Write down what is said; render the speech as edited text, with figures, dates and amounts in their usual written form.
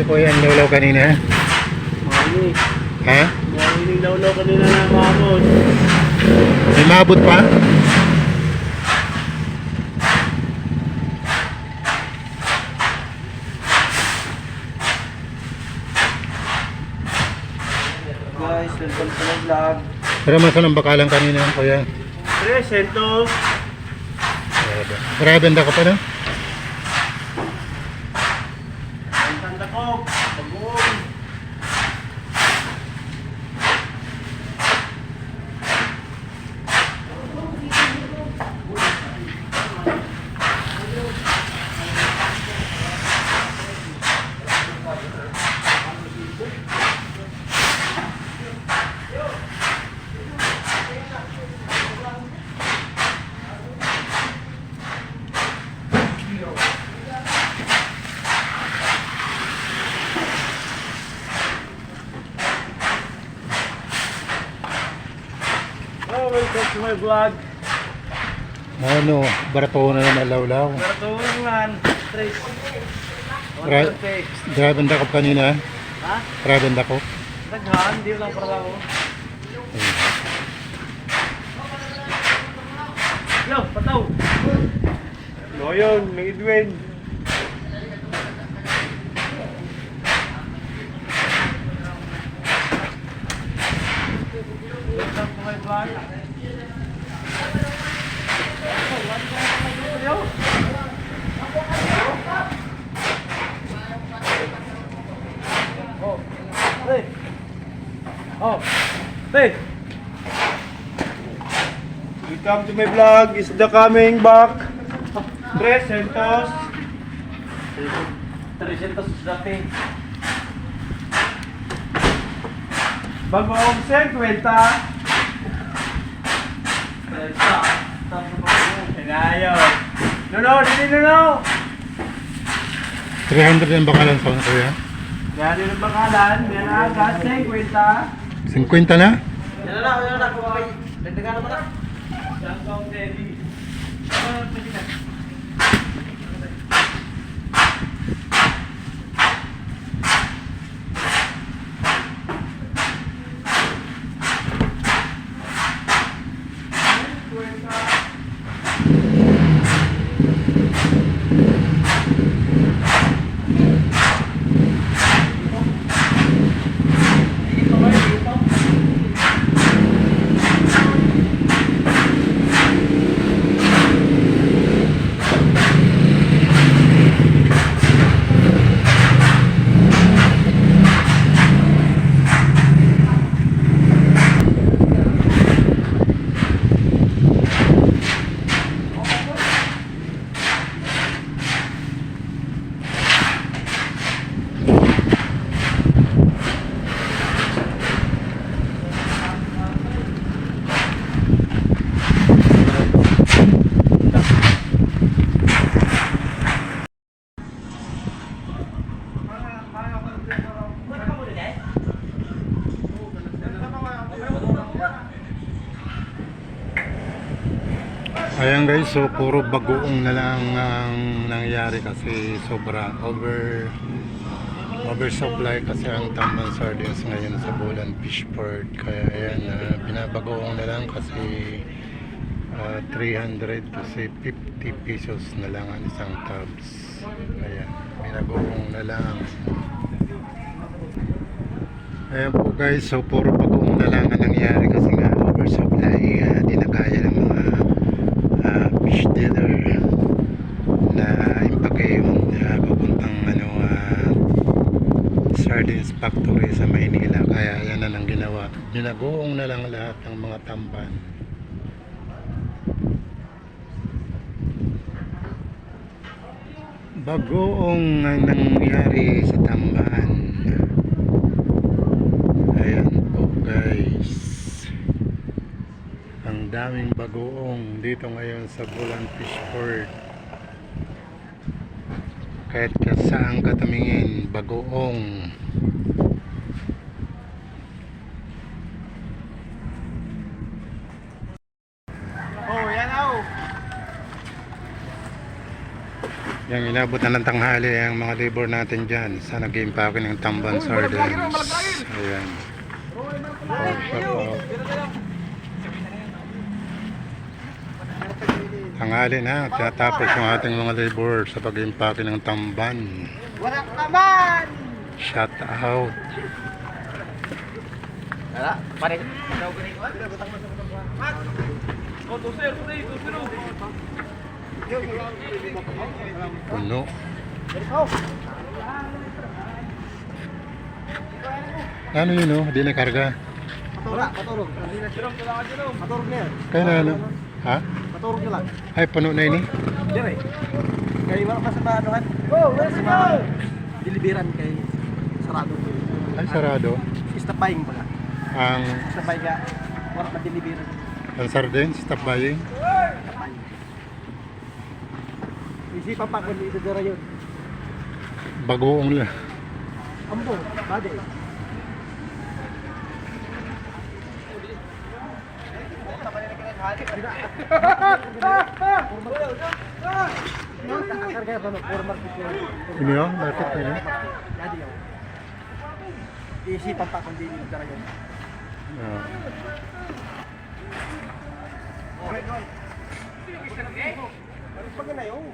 Kuya ang lulaw kanina? Mami. Ha? Mami lawlaw kanina na mamon. May maabot pa? Guys, welcome to my vlog. Pero masan ang bakalang kanina, Kuya? 300. Grabe ang dako pa na? Ang tanda ko. Pag-uwi. Oh, welcome to my vlog. Ano, barato na naman lawlaw. Pero tuwing man, Trace. Grabe ang dako kanina. Ha? Grabe ang dako. Daghan, di lang para ako. Yo, pataw. No yun, may Edwin. Welcome to my vlog. Oh, hey. Oh, hey. Welcome to my vlog. Is the coming back. 300. 300 dati. Bagong 50. Inayaw. No, dili no. 300 ang bakalan sa Kuya. Yan yung bakalan. Yan agad. 50. 50 na? Yan na. Dagdagan naman na. Samsung Teddy. Ayan guys, so puro bagoong na lang ang nangyari kasi sobra oversupply kasi ang tamban sardines ngayon sa Bulan Fishport. Kaya ayan, binabagoong na lang kasi 300 to say 50 pesos na lang ang isang tubs. Ayan, binagoong na lang. Ayan po guys, so puro bagoong na lang ang nangyari kasi nga oversupply, di na kaya ng mga fish dealer na impake yung papuntang sardines factory sa Maynila. Kaya yan na lang ginawa, binagoong na lang lahat ng mga tamban. Bagoong ang nangyari sa tamban. Ayan po guys, ang daming bagoong dito ngayon sa Bulan Fishport. Kahit saan ka tumingin, bagoong. Yung inabot na ng tanghali ang mga labor natin dyan sa nag-impake ng tamban sardines. Ayan. Tanghali na, tinatapos yung ating mga labor sa pag-impake ng tamban. Wala naman! Shout out. Wala, pare. Puno. Ano yun oh? Di na karga. Wala, paturog. Paturog na yan. Kaya na ano? Ha? Paturog na lang. Ay, puno na yun eh. Dire. Kaya wala pa sa maanuhan. Oh, let's go! Diliberan kay sarado. Ay, sarado. Stop buying pala. Ang, Stop buying ka. Wala pa diliberan. ang sardines, stop buying. Isipan pa kung dito dira yun. Bagoong lang. Ambo, bade. Karga pa no, formal Ini oh, lapit na yun. Jadi yun. Isipan pa kung dito dira yun. Ah. Pag na yun.